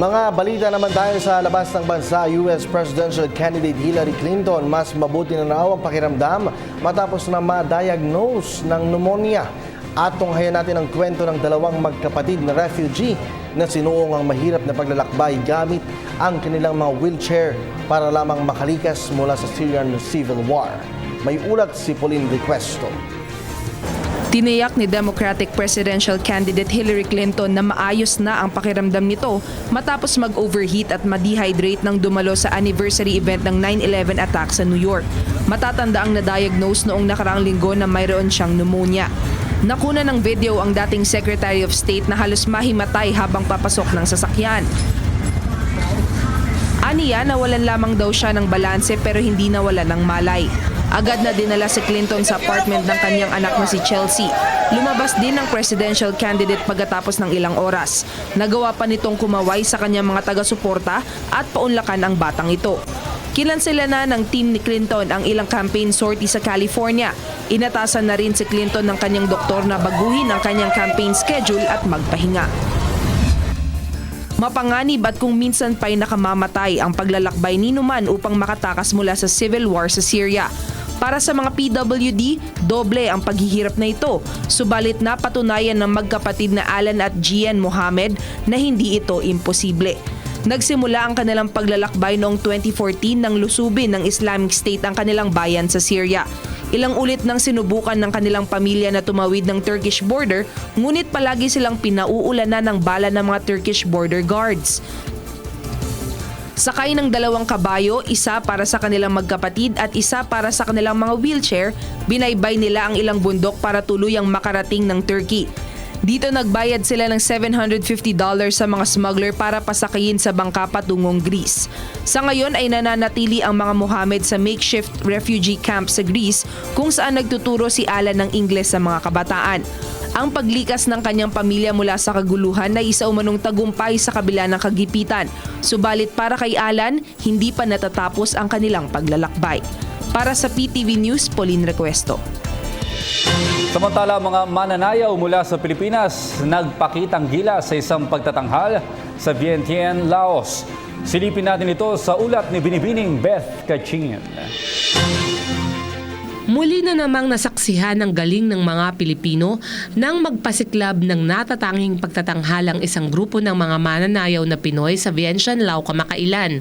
Mga balita naman tayo sa labas ng bansa. US Presidential Candidate Hillary Clinton mas mabuti na raw ang pakiramdam matapos na ma-diagnose ng pneumonia. At tunghayan natin ang kwento ng dalawang magkapatid na refugee na sinuong ang mahirap na paglalakbay gamit ang kanilang mga wheelchair para lamang makalikas mula sa Syrian civil war. May ulat si Pauline Requesto. Tiniyak ni Democratic Presidential Candidate Hillary Clinton na maayos na ang pakiramdam nito matapos mag-overheat at ma-dehydrate nang dumalo sa anniversary event ng 9/11 attack sa New York. Matatanda ang na-diagnose noong nakaraang linggo na mayroon siyang pneumonia. Nakuna ng video ang dating Secretary of State na halos mahimatay habang papasok ng sasakyan. Aniya, nawalan lamang daw siya ng balanse pero hindi nawalan ng malay. Agad na dinala si Clinton sa apartment ng kanyang anak na si Chelsea. Lumabas din ang presidential candidate pagkatapos ng ilang oras. Nagawa pa nitong kumaway sa kanyang mga taga-suporta at paunlakan ang batang ito. Kinansela na ng team ni Clinton ang ilang campaign sortie sa California. Inatasan na rin si Clinton ng kanyang doktor na baguhin ang kanyang campaign schedule at magpahinga. Mapanganib at kung minsan pa'y nakamamatay ang paglalakbay ni Numan upang makatakas mula sa civil war sa Syria. Para sa mga PWD, doble ang paghihirap na ito. Subalit napatunayan ng magkapatid na Alan at Gian Mohammed na hindi ito imposible. Nagsimula ang kanilang paglalakbay noong 2014 nang lusubin ng Islamic State ang kanilang bayan sa Syria. Ilang ulit nang sinubukan ng kanilang pamilya na tumawid ng Turkish border, ngunit palagi silang pinauulanan ng bala ng mga Turkish border guards. Sakay ng 2 kabayo, isa para sa kanilang magkapatid at isa para sa kanilang mga wheelchair, binaybay nila ang ilang bundok para tuluyang makarating ng Turkey. Dito nagbayad sila ng $750 sa mga smuggler para pasakayin sa bangka patungong Greece. Sa ngayon ay nananatili ang mga Mohammed sa makeshift refugee camp sa Greece kung saan nagtuturo si Alan ng Ingles sa mga kabataan. Ang paglikas ng kanyang pamilya mula sa kaguluhan ay isa umanong tagumpay sa kabila ng kagipitan. Subalit para kay Alan, hindi pa natatapos ang kanilang paglalakbay. Para sa PTV News, Pauline Requesto. Samantala, mga mananayaw mula sa Pilipinas nagpakitang gila sa isang pagtatanghal sa Vientiane, Laos. Silipin natin ito sa ulat ni Binibining Beth Kachin. Muli na namang nasaksihan ng galing ng mga Pilipino nang magpasiklab ng natatanging pagtatanghalang isang grupo ng mga mananayaw na Pinoy sa Vientiane, Laos kamakailan.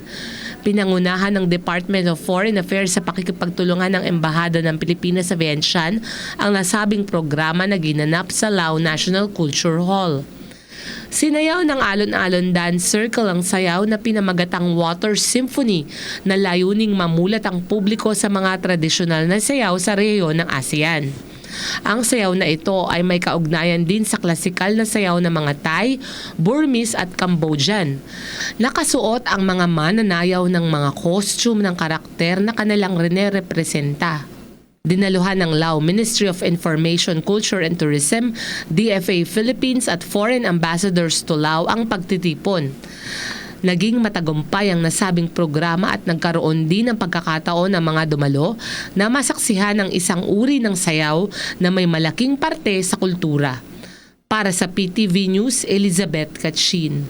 Pinangunahan ng Department of Foreign Affairs sa pakikipagtulungan ng Embahada ng Pilipinas sa Vientiane ang nasabing programa na ginanap sa Lao National Culture Hall. Sinayaw ng alon-alon dance circle ang sayaw na pinamagatang Water Symphony na layuning mamulat ang publiko sa mga tradisyonal na sayaw sa rehiyon ng ASEAN. Ang sayaw na ito ay may kaugnayan din sa klasikal na sayaw ng mga Thai, Burmese at Cambodian. Nakasuot ang mga mananayaw ng mga costume ng karakter na kanilang rene-representa. Dinaluhan ng Lao Ministry of Information, Culture and Tourism, DFA Philippines at foreign ambassadors to Lao ang pagtitipon. Naging matagumpay ang nasabing programa at nagkaroon din ng pagkakataon ng mga dumalo na masaksihan ng isang uri ng sayaw na may malaking parte sa kultura. Para sa PTV News, Elizabeth Kachin.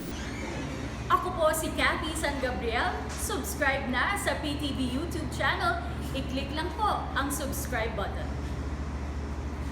Ako po si Cathy San Gabriel. Subscribe na sa PTV YouTube channel. I-click lang po ang subscribe button.